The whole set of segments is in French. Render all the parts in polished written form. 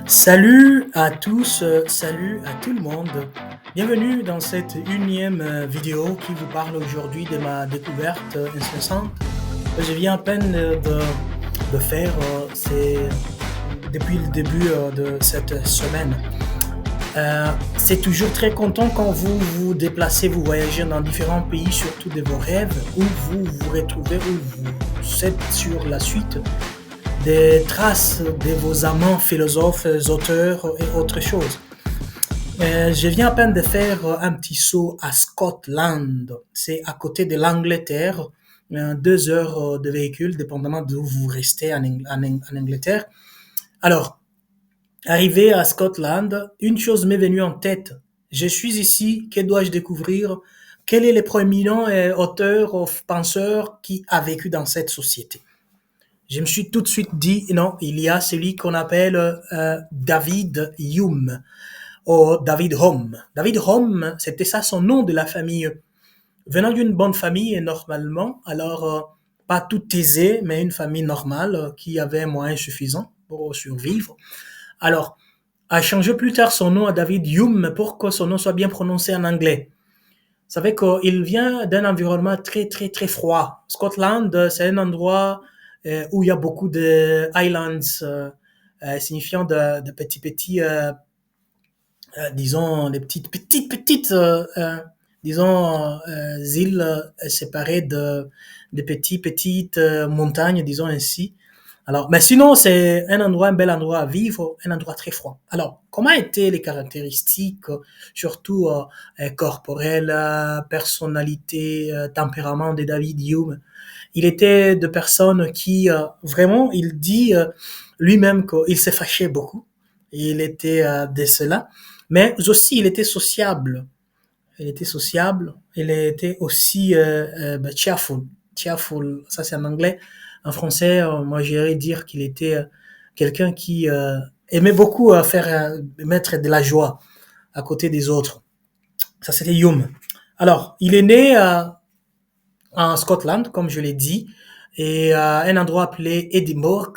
Salut à tous, salut à tout le monde. Bienvenue dans cette unième vidéo qui vous parle aujourd'hui de ma découverte incessante que je viens à peine de faire depuis le début de cette semaine. C'est toujours très content quand vous vous déplacez, vous voyagez dans différents pays, surtout de vos rêves, où vous vous retrouvez, où vous êtes sur la suite des traces de vos amants, philosophes, auteurs et autres choses. Je viens à peine de faire un petit saut à Scotland. C'est à côté de l'Angleterre, 2 heures de véhicule, dépendamment d'où vous restez en Angleterre. Alors, arrivé à Scotland, une chose m'est venue en tête. Je suis ici, que dois-je découvrir? Quel est le proéminent auteur ou penseur qui a vécu dans cette société? Je me suis tout de suite dit, non, il y a celui qu'on appelle David Hume, ou David Hume. David Hume, c'était ça son nom de la famille. Venant d'une bonne famille, normalement, alors pas tout aisé, mais une famille normale qui avait moyens suffisants pour survivre. Alors, a changé plus tard son nom à David Hume pour que son nom soit bien prononcé en anglais. Vous savez qu'il vient d'un environnement très, très, très froid. Scotland, c'est un endroit où il y a beaucoup de highlands, signifiant de petits, petits, disons, des petites, disons, îles séparées de petites montagnes, disons ainsi. Alors, mais sinon, c'est un bel endroit à vivre, un endroit très froid. Alors, comment étaient les caractéristiques, surtout corporelles, personnalité, tempérament de David Hume? Il était de personnes qui, vraiment, il dit lui-même qu'il s'est fâché beaucoup. Il était de cela. Mais aussi, il était sociable. Il était sociable. Il était aussi cheerful. Cheerful, ça c'est en anglais. En français, moi j'irais dire qu'il était quelqu'un qui aimait beaucoup mettre de la joie à côté des autres. Ça c'était Hume. Alors, il est né en Scotland, comme je l'ai dit, et à un endroit appelé Edinburgh.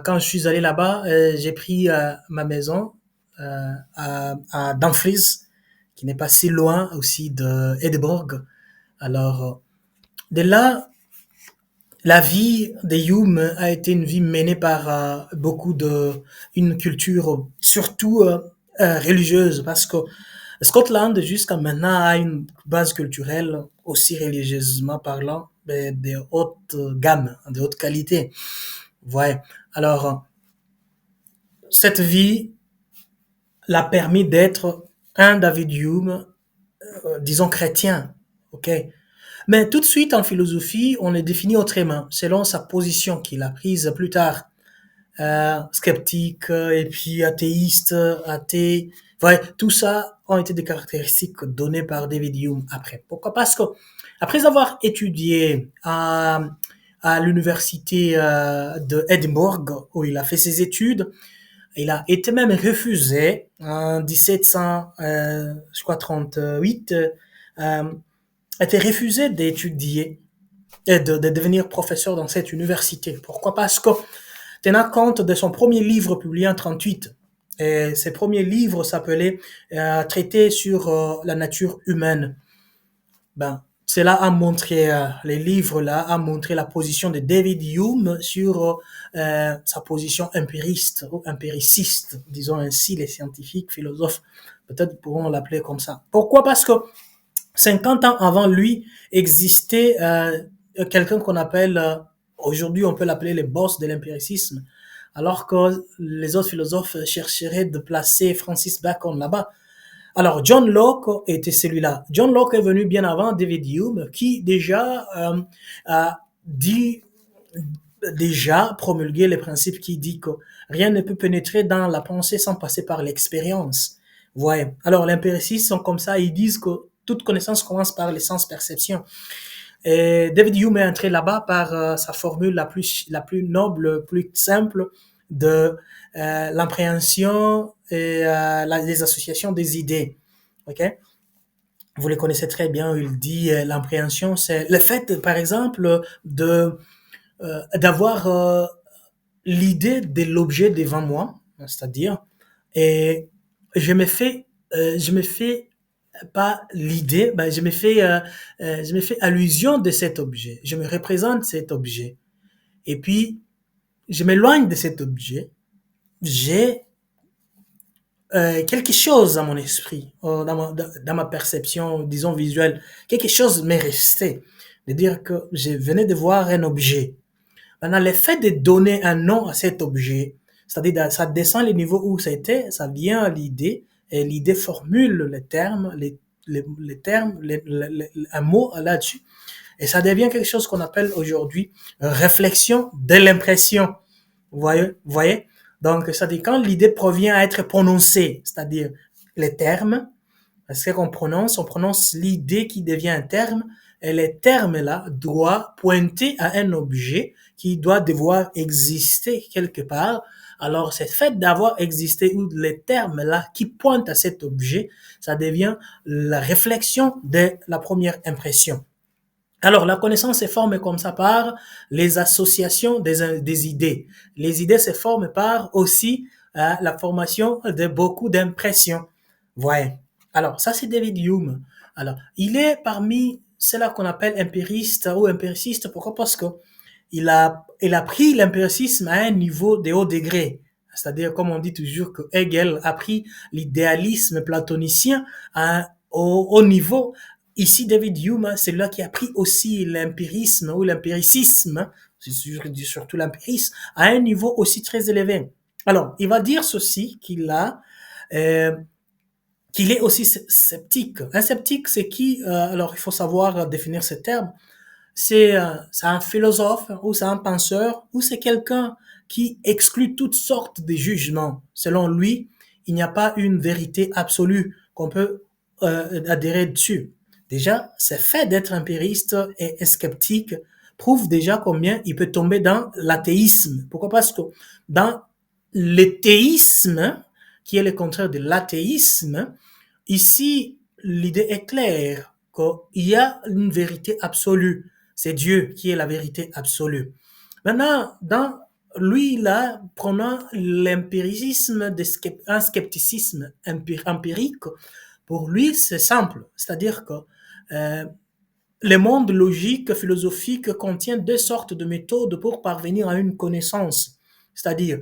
Quand je suis allé là-bas, j'ai pris ma maison à Dumfries, qui n'est pas si loin aussi de Edinburgh. Alors, de là, la vie de Hume a été une vie menée par une culture surtout religieuse, parce que Scotland jusqu'à maintenant a une base culturelle aussi religieusement parlant de haute gamme, de haute qualité. Ouais. Alors, cette vie l'a permis d'être un David Hume, disons chrétien, ok. Mais tout de suite en philosophie, on le définit autrement, selon sa position qu'il a prise plus tard. Sceptique et puis athéiste, athée. Ouais, tout ça ont été des caractéristiques données par David Hume après. Pourquoi? Parce que après avoir étudié à l'université de Edinburgh, où il a fait ses études, il a été même refusé en 1700, je crois 38, a été refusé d'étudier et de devenir professeur dans cette université. Pourquoi? Parce que tenant compte de son premier livre publié en 38, et ses premiers livres s'appelaient Traité sur la nature humaine. Ben, cela a montré, les livres-là a montré la position de David Hume sur sa position empiriste ou empiriciste, disons ainsi, les scientifiques, philosophes, peut-être pourront l'appeler comme ça. Pourquoi? Parce que 50 ans avant lui existait quelqu'un qu'on appelle, aujourd'hui on peut l'appeler le boss de l'empiricisme, alors que les autres philosophes chercheraient de placer Francis Bacon là-bas. Alors, John Locke était celui-là. John Locke est venu bien avant David Hume, qui déjà a dit, déjà promulgué les principes qui dit que rien ne peut pénétrer dans la pensée sans passer par l'expérience. Ouais. Alors, l'empiricistes sont comme ça, ils disent que toute connaissance commence par les sens perception. Et David Hume est entré là-bas par sa formule la plus noble, plus simple de l'appréhension et les associations des idées. Ok? Vous les connaissez très bien. Il dit l'appréhension, c'est le fait, par exemple, de d'avoir l'idée de l'objet devant moi. c'est-à-dire, et je me fais pas l'idée, ben, je me fais allusion de cet objet. Je me représente cet objet. Et puis, je m'éloigne de cet objet. J'ai quelque chose dans mon esprit, dans ma perception, disons visuelle. Quelque chose m'est resté. De dire que je venais de voir un objet. Maintenant, le fait de donner un nom à cet objet, c'est-à-dire ça descend le niveau où c'était, ça vient à l'idée, et l'idée formule le terme, les termes, un mot là-dessus, et ça devient quelque chose qu'on appelle aujourd'hui réflexion de l'impression. Vous voyez? Donc, c'est-à-dire quand l'idée provient à être prononcée, c'est-à-dire les termes, parce qu'on on prononce l'idée qui devient un terme, et les termes-là doivent pointer à un objet qui doit devoir exister quelque part. Alors, c'est fait d'avoir existé ou les termes-là qui pointent à cet objet, ça devient la réflexion de la première impression. Alors, la connaissance se forme comme ça par les associations des idées. Les idées se forment par aussi la formation de beaucoup d'impressions. Voyez. Alors, ça, c'est David Hume. Alors, il est parmi ceux-là qu'on appelle empiristes ou empiricistes. Pourquoi? Parce que il a pris l'empiricisme à un niveau de haut degré. C'est-à-dire, comme on dit toujours que Hegel a pris l'idéalisme platonicien au haut niveau. Ici, David Hume, c'est là qui a pris aussi l'empirisme ou l'empiricisme, c'est surtout l'empirisme, à un niveau aussi très élevé. Alors, il va dire ceci, euh, qu'il est aussi sceptique. Un sceptique, c'est qui, alors il faut savoir définir ce terme, c'est un philosophe ou c'est un penseur ou c'est quelqu'un qui exclut toutes sortes de jugements. Selon lui, il n'y a pas une vérité absolue qu'on peut adhérer dessus. Déjà, ce fait d'être empiriste et sceptique prouve déjà combien il peut tomber dans l'athéisme. Pourquoi? Parce que dans le théisme, qui est le contraire de l'athéisme, ici, l'idée est claire qu'il y a une vérité absolue. C'est Dieu qui est la vérité absolue. Maintenant, dans lui, là, prenant l'empiricisme, un scepticisme empirique, pour lui, c'est simple. C'est-à-dire que euh, le monde logique, philosophique contient deux sortes de méthodes pour parvenir à une connaissance. C'est-à-dire,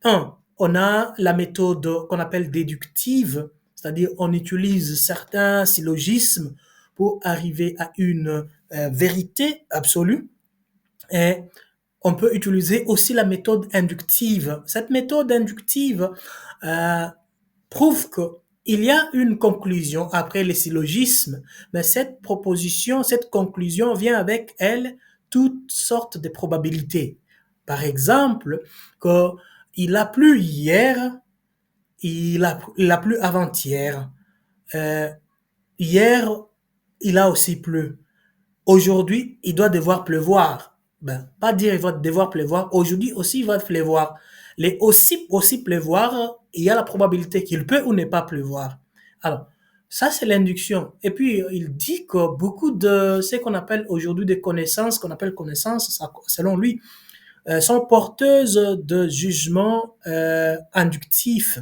un, on a la méthode qu'on appelle déductive, c'est-à-dire on utilise certains syllogismes pour arriver à une vérité absolue. Et on peut utiliser aussi la méthode inductive. Cette méthode inductive euh, prouve qu'il y a une conclusion après les syllogismes, mais cette proposition, cette conclusion vient avec elle toutes sortes de probabilités. Par exemple, qu'il a plu hier, il a plu avant-hier. Euh, Hier, il a aussi plu. Aujourd'hui, il doit devoir pleuvoir. Ben, pas dire il va devoir pleuvoir. Aujourd'hui aussi, il va pleuvoir. Les aussi pleuvoir, il y a la probabilité qu'il peut ou ne pas pleuvoir. Alors, ça, c'est l'induction. Et puis, il dit que beaucoup de ce qu'on appelle aujourd'hui des connaissances, qu'on appelle connaissances, selon lui, sont porteuses de jugements inductifs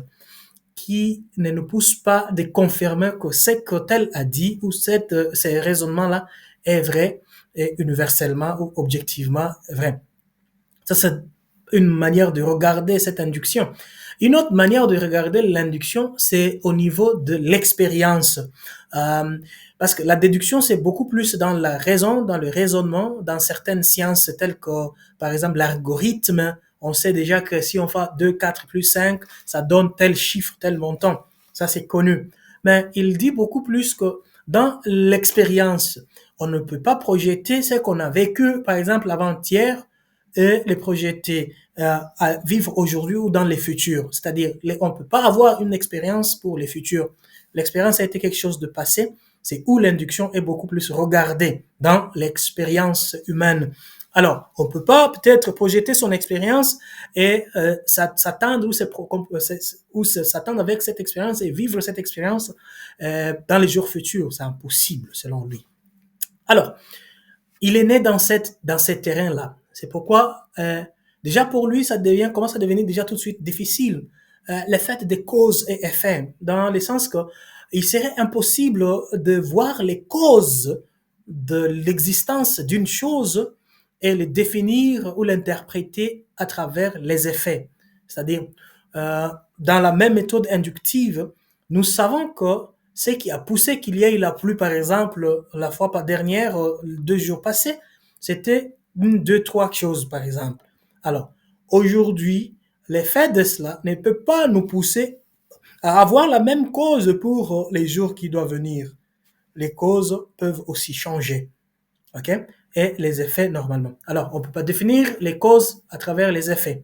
qui ne nous poussent pas de confirmer que ce que tel a dit ou ces raisonnements-là est vrai et universellement ou objectivement vrai. Ça, c'est une manière de regarder cette induction. Une autre manière de regarder l'induction, c'est au niveau de l'expérience. Euh, Parce que la déduction, c'est beaucoup plus dans la raison, dans le raisonnement, dans certaines sciences telles que, par exemple, l'algorithme. On sait déjà que si on fait 2, 4 plus 5, ça donne tel chiffre, tel montant. Ça, c'est connu. Mais il dit beaucoup plus que dans l'expérience, on ne peut pas projeter ce qu'on a vécu, par exemple, avant-hier, et les projeter à vivre aujourd'hui ou dans les futurs. C'est-à-dire, on ne peut pas avoir une expérience pour les futurs. L'expérience a été quelque chose de passé, c'est où l'induction est beaucoup plus regardée dans l'expérience humaine. Alors, on ne peut pas peut-être projeter son expérience et s'attendre ou s'attendre avec cette expérience et vivre cette expérience dans les jours futurs. C'est impossible, selon lui. Alors, il est né dans ces terrains-là. C'est pourquoi, déjà pour lui, commence à devenir déjà tout de suite difficile. le fait des causes et effets, dans le sens que il serait impossible de voir les causes de l'existence d'une chose et le définir ou l'interpréter à travers les effets. C'est-à-dire, dans la même méthode inductive, nous savons que ce qui a poussé qu'il y ait la pluie, par exemple, la fois dernière, 2 jours passés, c'était une, deux, trois choses, par exemple. Alors, aujourd'hui, l'effet de cela ne peut pas nous pousser à avoir la même cause pour les jours qui doivent venir. Les causes peuvent aussi changer, ok? Et les effets normalement. Alors, on ne peut pas définir les causes à travers les effets.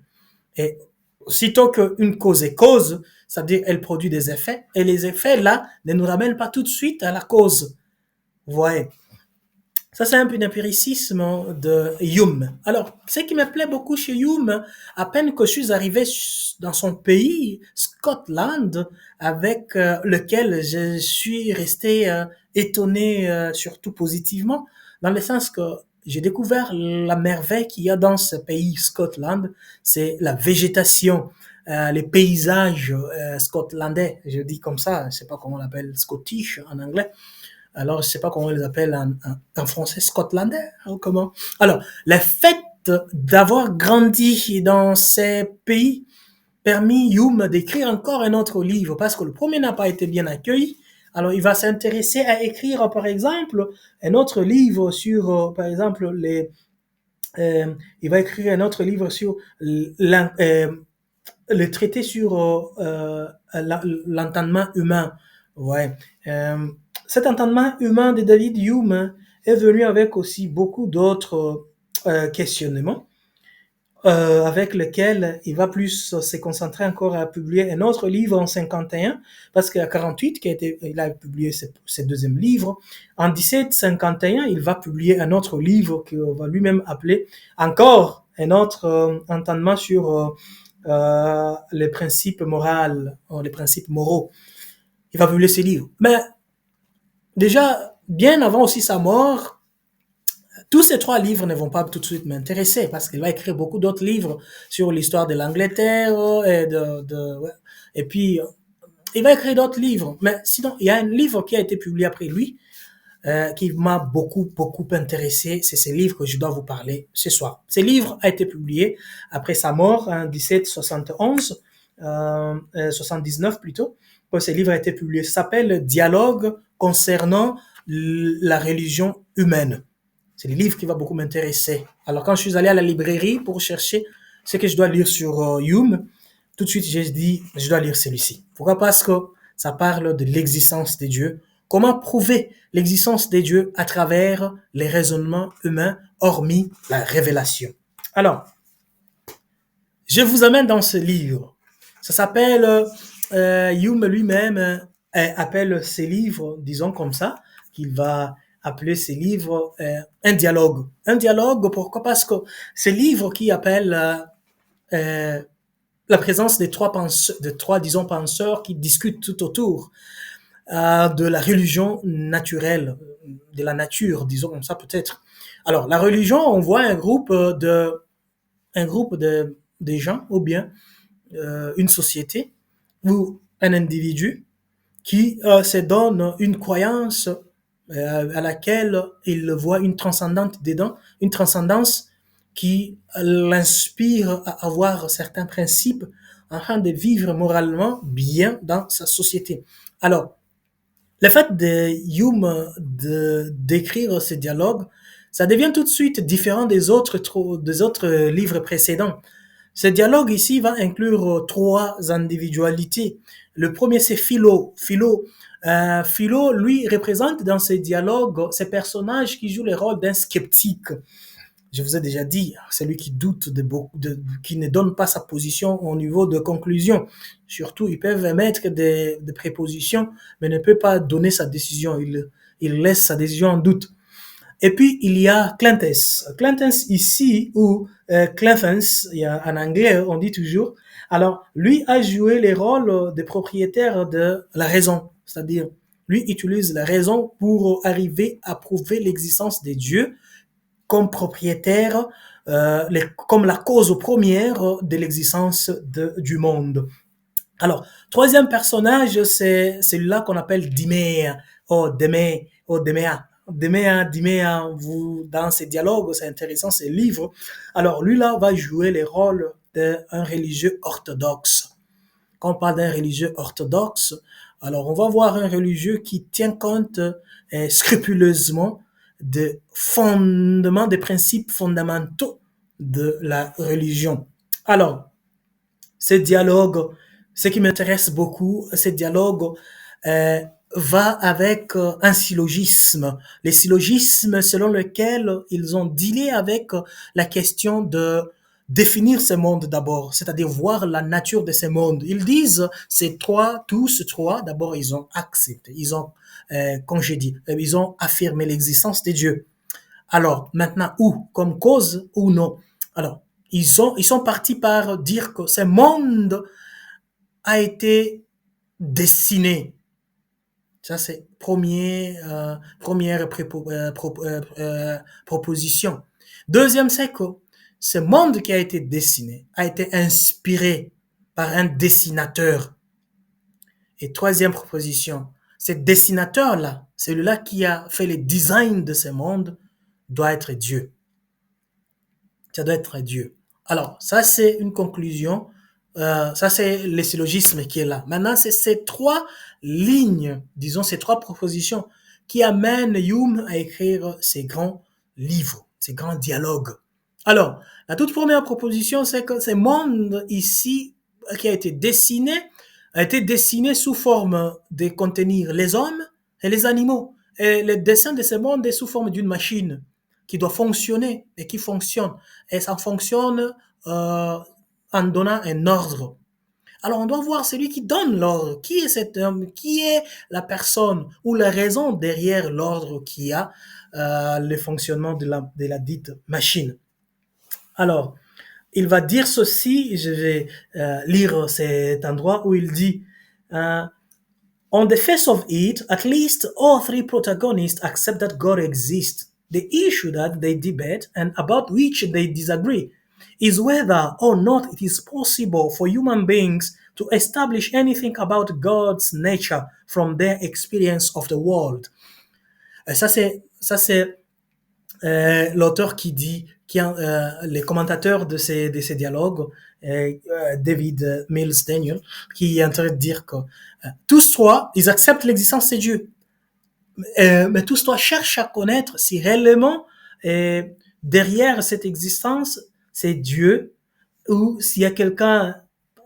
Et aussitôt qu'une cause est cause, c'est-à-dire elle produit des effets, et les effets là ne nous ramènent pas tout de suite à la cause. Vous voyez? Ça, c'est un peu d'empiricisme de Hume. Alors, ce qui me plaît beaucoup chez Hume, à peine que je suis arrivé dans son pays, Scotland, avec lequel je suis resté étonné, surtout positivement, dans le sens que j'ai découvert la merveille qu'il y a dans ce pays, Scotland, c'est la végétation, les paysages scotlandais, je dis comme ça, je ne sais pas comment on l'appelle, Scottish en anglais. Alors, je sais pas comment on les appelle en français, scotlandais ou comment. Alors, le fait d'avoir grandi dans ces pays permis Hume d'écrire encore un autre livre parce que le premier n'a pas été bien accueilli. Alors, il va s'intéresser à écrire, par exemple, un autre livre sur, par exemple, il va écrire un autre livre sur le traité sur l'entendement humain. Ouais. Cet entendement humain de David Hume est venu avec aussi beaucoup d'autres questionnements, avec lesquels il va plus se concentrer encore à publier un autre livre en 51, parce qu'à 48, il a publié ses deuxième livre. En 1751, il va publier un autre livre qu'il va lui-même appeler encore un autre entendement sur les principes moraux, les principes moraux. Il va publier ses livres. Mais déjà, bien avant aussi sa mort, tous ces 3 livres ne vont pas tout de suite m'intéresser parce qu'il va écrire beaucoup d'autres livres sur l'histoire de l'Angleterre ouais. Et puis il va écrire d'autres livres. Mais sinon, il y a un livre qui a été publié après lui qui m'a beaucoup intéressé. C'est ce livre que je dois vous parler ce soir. Ce livre a été publié après sa mort en 1771, 79 plutôt. Ce livre a été publié. Ça s'appelle Dialogue concernant la religion humaine. C'est le livre qui va beaucoup m'intéresser. Alors quand je suis allé à la librairie pour chercher ce que je dois lire sur Hume, tout de suite j'ai dit je dois lire celui-ci. Pourquoi? Parce que ça parle de l'existence des dieux. Comment prouver l'existence des dieux à travers les raisonnements humains, hormis la révélation. Alors, je vous amène dans ce livre. Ça s'appelle, Hume lui-même appelle ces livres, disons comme ça, qu'il va appeler ces livres un dialogue. Un dialogue, pourquoi? Parce que ces livres qui appellent la présence des trois, disons, penseurs qui discutent tout autour de la religion naturelle, de la nature, disons comme ça peut-être. Alors, la religion, on voit un groupe de gens, ou bien une société, ou un individu qui se donne une croyance à laquelle il voit une transcendante dedans, une transcendance qui l'inspire à avoir certains principes afin de vivre moralement bien dans sa société. Alors, le fait de Hume d'écrire ce dialogue, ça devient tout de suite différent des autres livres précédents. Ce dialogue ici va inclure 3 individualités. Le premier, c'est Philo. Philo, lui, représente dans ce dialogue ces personnages qui jouent le rôle d'un sceptique. Je vous ai déjà dit, celui qui doute qui ne donne pas sa position au niveau de conclusion. Surtout, ils peuvent émettre des prépositions, mais ne peut pas donner sa décision. Il laisse sa décision en doute. Et puis, il y a Cleanthes. Cleanthes ici, ou Cleanthes, en anglais, on dit toujours. Alors, lui a joué les rôles de propriétaire de la raison. C'est-à-dire, lui utilise la raison pour arriver à prouver l'existence des dieux comme propriétaire, comme la cause première de l'existence du monde. Alors, troisième personnage, c'est celui-là qu'on appelle Dimea, Demea. Dimea, vous, dans ces dialogues, c'est intéressant, ces livres. Alors, lui là va jouer le rôle d'un religieux orthodoxe. Quand on parle d'un religieux orthodoxe, alors on va voir un religieux qui tient compte scrupuleusement des fondements, des principes fondamentaux de la religion. Alors, ce dialogue, ce qui m'intéresse beaucoup, ce dialogue euh, va avec un syllogisme. Les syllogismes selon lesquels ils ont dealé avec la question de définir ce monde d'abord, c'est-à-dire voir la nature de ce monde. Ils disent, ces trois, tous trois, d'abord ils ont accepté, ils ont congédié, ils ont affirmé l'existence de Dieu. Alors, maintenant, où? Comme cause ou non? Alors, ils sont partis par dire que ce monde a été dessiné. Ça, c'est première proposition. Deuxième, c'est que ce monde qui a été dessiné a été inspiré par un dessinateur. Et troisième proposition, ce dessinateur-là, celui-là qui a fait le design de ce monde, doit être Dieu. Ça doit être Dieu. Alors, ça c'est une conclusion. Ça c'est le syllogisme qui est là. Maintenant, c'est ces trois lignes, disons ces trois propositions, qui amènent Hume à écrire ces grands livres, ces grands dialogues. Alors, la toute première proposition, c'est que ce monde ici qui a été dessiné sous forme de contenir les hommes et les animaux. Et le dessin de ce monde est sous forme d'une machine qui doit fonctionner et qui fonctionne. Et ça fonctionne en donnant un ordre. Alors on doit voir celui qui donne l'ordre. Qui est cet homme? Qui est la personne ou la raison derrière l'ordre qui a le fonctionnement de la dite machine? Alors, il va dire ceci, je vais lire cet endroit où il dit On the face of it, at least all three protagonists accept that God exists. The issue that they debate and about which they disagree is whether or not it is possible for human beings to establish anything about God's nature from their experience of the world. Ça c'est l'auteur qui dit, les commentateurs de ces dialogues, David Mills Daniel, qui est en train de dire que tous trois, ils acceptent l'existence de Dieu. Mais tous trois cherchent à connaître si réellement derrière cette existence, c'est Dieu ou s'il y a quelqu'un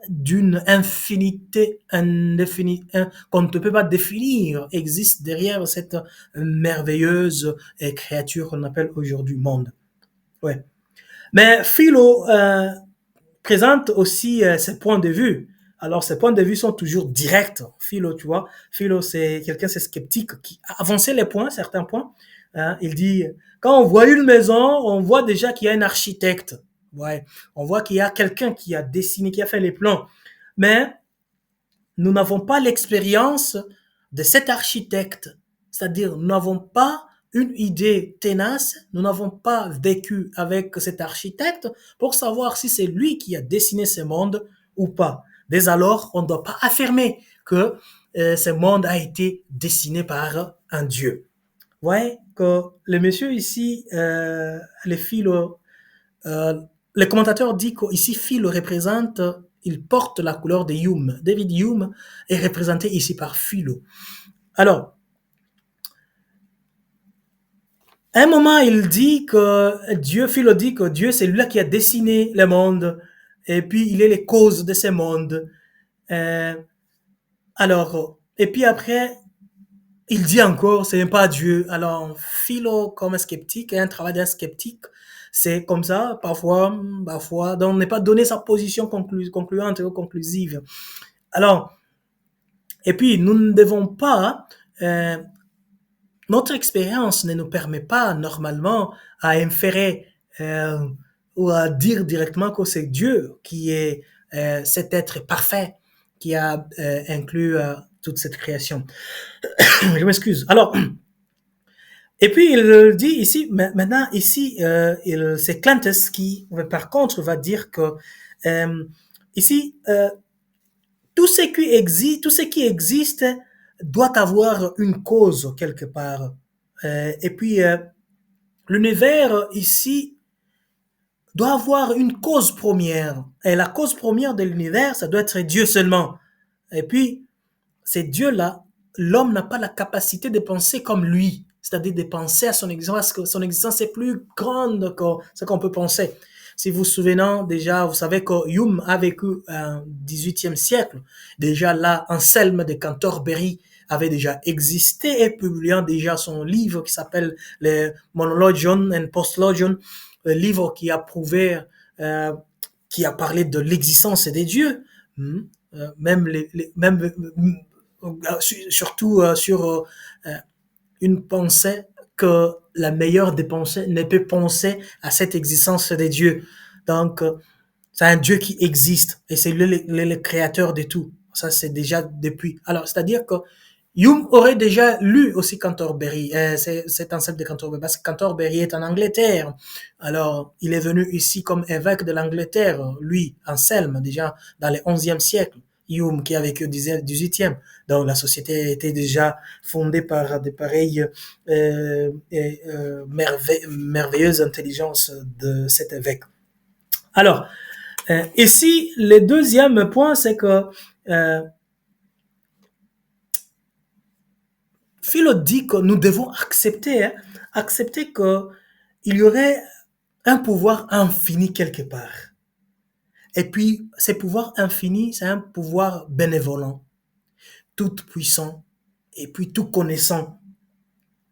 d'une infinité indéfinie qu'on ne peut pas définir existe derrière cette merveilleuse créature qu'on appelle aujourd'hui monde. Ouais. Mais Philo présente aussi ses points de vue. Alors, ces points de vue sont toujours directs. Philo, tu vois, Philo, c'est quelqu'un, c'est sceptique, qui a avancé les points, certains points. Il dit, quand on voit une maison, on voit déjà qu'il y a un architecte. Ouais. On voit qu'il y a quelqu'un qui a dessiné, qui a fait les plans. Mais nous n'avons pas l'expérience de cet architecte. C'est-à-dire, nous n'avons pas une idée tenace, nous n'avons pas vécu avec cet architecte pour savoir si c'est lui qui a dessiné ce monde ou pas. Dès alors, on ne doit pas affirmer que ce monde a été dessiné par un dieu. Vous voyez que le monsieur ici, les philo, le commentateur dit qu'ici Philo représente, il porte la couleur de Hume. David Hume est représenté ici par Philo. Alors, à un moment, il dit que Dieu, Philo dit que Dieu, c'est lui qui a dessiné le monde, et puis il est les causes de ce monde. Alors, et puis après, il dit encore, c'est pas Dieu. Alors, Philo, comme sceptique, un travail d'un sceptique, c'est comme ça, parfois, donc on n'est pas donné sa position concluante ou conclusive. Alors, et puis, nous ne devons pas, notre expérience ne nous permet pas normalement à inférer ou à dire directement que c'est Dieu qui est cet être parfait qui a inclus toute cette création. Je m'excuse. Alors, et puis il dit ici, maintenant ici, c'est Clantes qui, par contre, va dire que ici, tout ce qui existe doit avoir une cause quelque part. Et puis, l'univers ici doit avoir une cause première. Et la cause première de l'univers, ça doit être Dieu seulement. Et puis, c'est Dieu-là, l'homme n'a pas la capacité de penser comme lui, c'est-à-dire de penser à son existence, parce que son existence est plus grande que ce qu'on peut penser. Si vous vous souvenez déjà, vous savez que Hume a vécu au XVIIIe siècle. Déjà là, Anselme de Cantorbéry avait déjà existé et publiant déjà son livre qui s'appelle le Monologion and Postlogion, un livre qui a prouvé, qui a parlé de l'existence des dieux. Même surtout sur une pensée que la meilleure des pensées ne peut penser à cette existence des dieux. Donc, c'est un Dieu qui existe et c'est le créateur de tout. Ça, c'est déjà depuis. Alors, c'est-à-dire que Hume aurait déjà lu aussi Cantorbéry, c'est Anselme de Cantorbéry, parce que Cantorbéry est en Angleterre. Alors, il est venu ici comme évêque de l'Angleterre, lui, Anselme, déjà dans le XIe siècle. Hume qui a vécu au XVIIIe. Donc, la société était déjà fondée par des pareilles merveilleuses intelligences de cet évêque. Alors, ici, le deuxième point, c'est que Philo dit que nous devons accepter, accepter qu'il y aurait un pouvoir infini quelque part. Et puis, ce pouvoir infini, c'est un pouvoir bénévolent, tout puissant, et puis tout connaissant,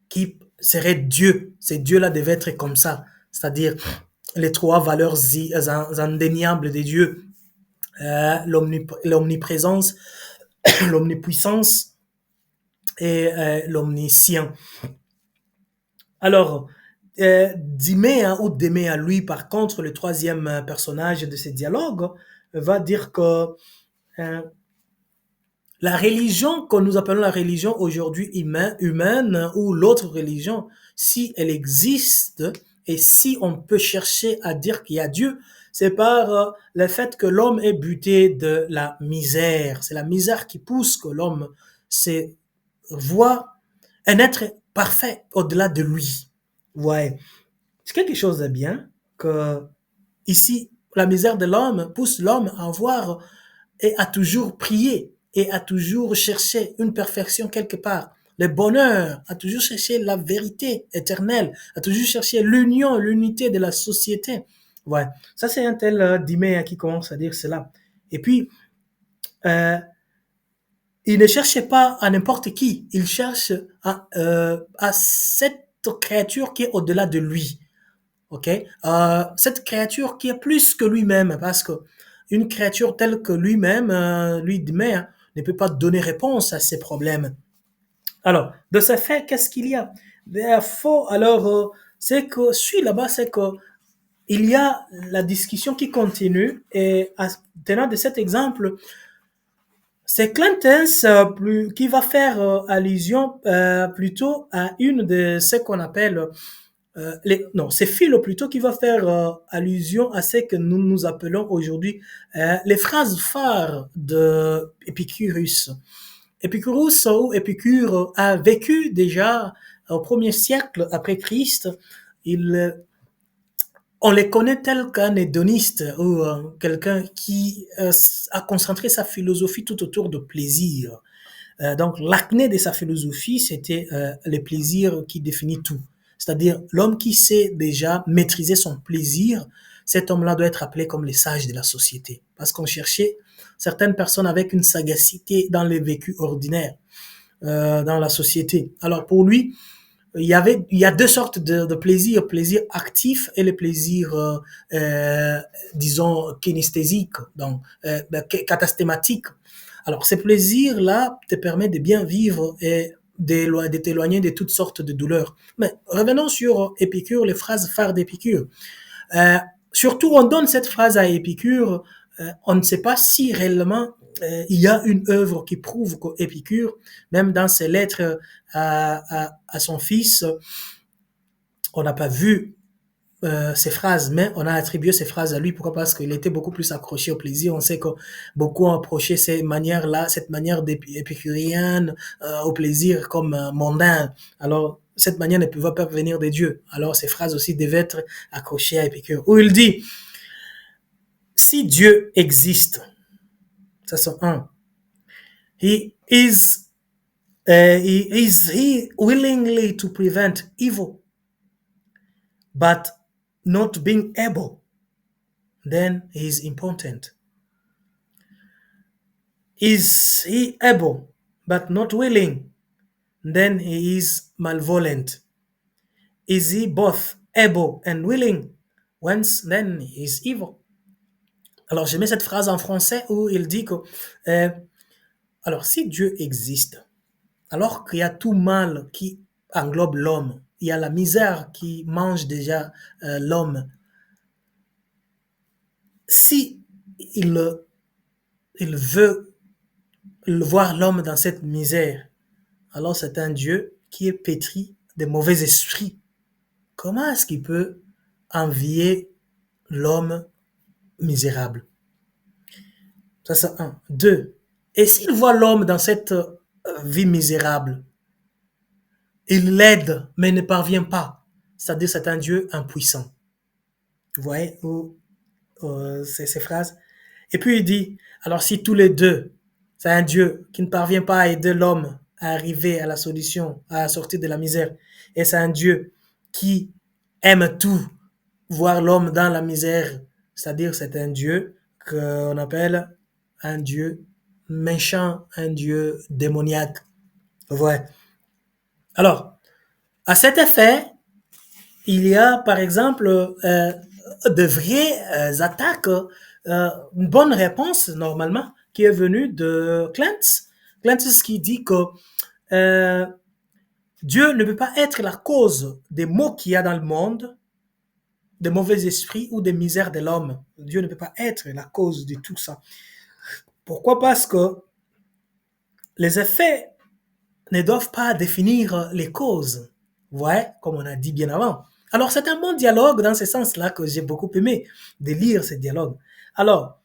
qui serait Dieu. Ces dieux-là devaient être comme ça, c'est-à-dire les trois valeurs indéniables des dieux, l'omniprésence, l'omnipuissance et l'omniscient. Alors, Dimea ou Déméa, lui, par contre, le troisième personnage de ce dialogue, va dire que la religion que nous appelons la religion aujourd'hui humaine ou l'autre religion, si elle existe et si on peut chercher à dire qu'il y a Dieu, c'est par le fait que l'homme est buté de la misère. C'est la misère qui pousse que l'homme se voit un être parfait au-delà de lui. Ouais. C'est quelque chose de bien que ici, la misère de l'homme pousse l'homme à voir et à toujours prier et à toujours chercher une perfection quelque part. Le bonheur, à toujours chercher la vérité éternelle, à toujours chercher l'union, l'unité de la société. Ouais, ça c'est un tel Dimé qui commence à dire cela. Et puis, il ne cherche pas à n'importe qui, il cherche à cette créature qui est au-delà de lui. Ok, cette créature qui est plus que lui-même, parce que une créature telle que lui-même, lui-même, ne peut pas donner réponse à ses problèmes. Alors, de ce fait, qu'est-ce qu'il y a? Alors, c'est que, suis là-bas, c'est que il y a la discussion qui continue, et tenant de cet exemple, c'est Clinton qui va faire allusion plutôt à une de ce qu'on appelle non, c'est Philo plutôt qui va faire allusion à ce que nous appelons aujourd'hui les phrases phares de Épicurus. Épicurus ou Épicure a vécu déjà au 1er siècle après Christ. On les connaît tel qu'un hédoniste ou quelqu'un qui a concentré sa philosophie tout autour de plaisir. Donc, l'acné de sa philosophie, c'était le plaisir qui définit tout. C'est-à-dire, l'homme qui sait déjà maîtriser son plaisir, cet homme-là doit être appelé comme les sages de la société. Parce qu'on cherchait certaines personnes avec une sagacité dans les vécus ordinaires, dans la société. Alors, pour lui, il y a deux sortes de plaisir, plaisir actif et le plaisir, disons, kinesthésique, donc catastématique. Alors, ces plaisirs-là te permettent de bien vivre et de t'éloigner de toutes sortes de douleurs. Mais revenons sur Épicure, les phrases phares d'Épicure. Surtout, on donne cette phrase à Épicure, on ne sait pas si réellement il y a une œuvre qui prouve qu'Épicure, même dans ses lettres à son fils, on n'a pas vu ces phrases, mais on a attribué ces phrases à lui. Pourquoi? Parce qu'il était beaucoup plus accroché au plaisir. On sait que beaucoup ont approché ces manières-là, cette manière épicurienne au plaisir comme mondain. Alors, cette manière ne pouvait pas venir de Dieu. Alors, ces phrases aussi devaient être accrochées à Épicure. Où il dit, si Dieu existe, ça c'est un, he is, he willingly to prevent evil, but not being able, then he is impotent. Is he able, but not willing, then he is malevolent. Is he both able and willing, once then he is evil. Alors, je mets cette phrase en français où il dit que, alors, si Dieu existe, alors qu'il y a tout mal qui englobe l'homme, il y a la misère qui mange déjà l'homme, si il veut voir l'homme dans cette misère, alors c'est un Dieu qui est pétri de mauvais esprits. Comment est-ce qu'il peut envier l'homme misérable? Ça, c'est un. Deux, et s'il voit l'homme dans cette vie misérable, il l'aide, mais ne parvient pas. C'est-à-dire c'est un Dieu impuissant. Vous voyez ces phrases? Et puis il dit, alors si tous les deux, c'est un Dieu qui ne parvient pas à aider l'homme à arriver à la solution, à sortir de la misère, et c'est un Dieu qui aime tout, voir l'homme dans la misère, c'est-à-dire c'est un Dieu qu'on appelle un Dieu méchant, un Dieu démoniaque. Ouais. Alors, à cet effet, il y a par exemple de vraies attaques, une bonne réponse normalement qui est venue de Clance. Clance qui dit que Dieu ne peut pas être la cause des maux qu'il y a dans le monde, des mauvais esprits ou des misères de l'homme. Dieu ne peut pas être la cause de tout ça. Pourquoi? Parce que les effets ne doivent pas définir les causes. Ouais, comme on a dit bien avant. Alors, c'est un bon dialogue dans ce sens-là que j'ai beaucoup aimé de lire ce dialogue. Alors,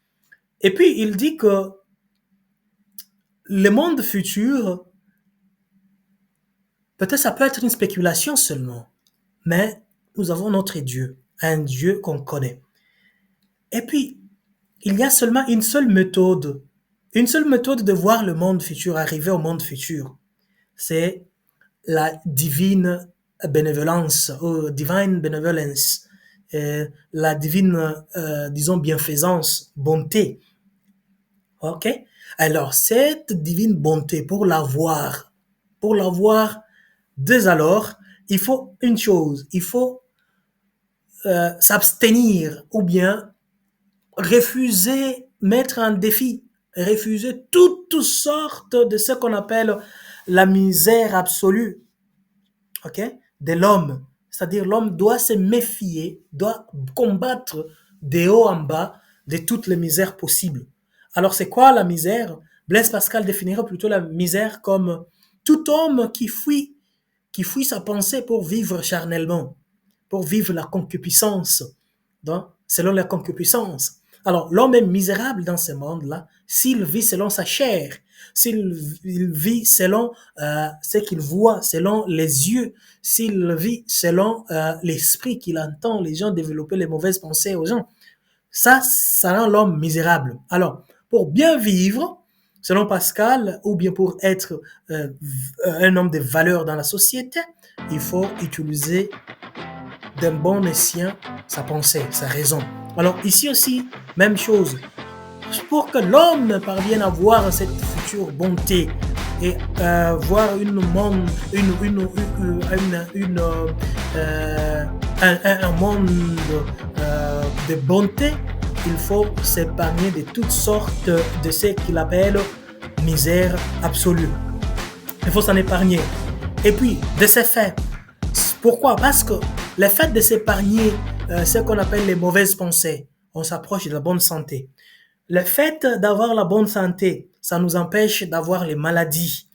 et puis il dit que le monde futur, peut-être ça peut être une spéculation seulement, mais nous avons notre Dieu, un Dieu qu'on connaît. Et puis, il y a seulement une seule méthode de voir le monde futur, arriver au monde futur. C'est la divine bénévolence, ou divine benevolence, la divine, disons, bienfaisance, bonté. Ok? Alors, cette divine bonté, pour l'avoir, dès alors, il faut une chose, il faut s'abstenir ou bien refuser, mettre en défi, refuser toutes sortes de ce qu'on appelle la misère absolue, ok, de l'homme. C'est-à-dire l'homme doit se méfier, doit combattre de haut en bas de toutes les misères possibles. Alors c'est quoi la misère? Blaise Pascal définirait plutôt la misère comme tout homme qui fuit sa pensée pour vivre charnellement, pour vivre la concupiscence, donc, selon la concupiscence. Alors, l'homme est misérable dans ce monde-là s'il vit selon sa chair, s'il vit selon ce qu'il voit, selon les yeux, s'il vit selon l'esprit qu'il entend les gens développer les mauvaises pensées aux gens. Ça rend l'homme misérable. Alors, pour bien vivre, selon Pascal, ou bien pour être un homme de valeur dans la société, il faut utiliser d'un bon escient sa pensée, sa raison. Alors ici aussi, même chose. Pour que l'homme parvienne à voir cette future bonté et voir un monde de bonté, il faut s'épargner de toutes sortes de ce qu'il appelle misère absolue. Il faut s'en épargner. Et puis, de ces faits, pourquoi? Parce que le fait de s'épargner ce qu'on appelle les mauvaises pensées, on s'approche de la bonne santé. Le fait d'avoir la bonne santé, ça nous empêche d'avoir les maladies.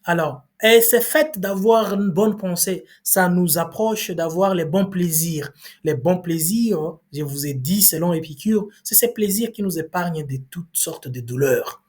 Alors, et c'est fait d'avoir une bonne pensée. Ça nous approche d'avoir les bons plaisirs. Les bons plaisirs, je vous ai dit, selon Épicure, c'est ces plaisirs qui nous épargnent de toutes sortes de douleurs.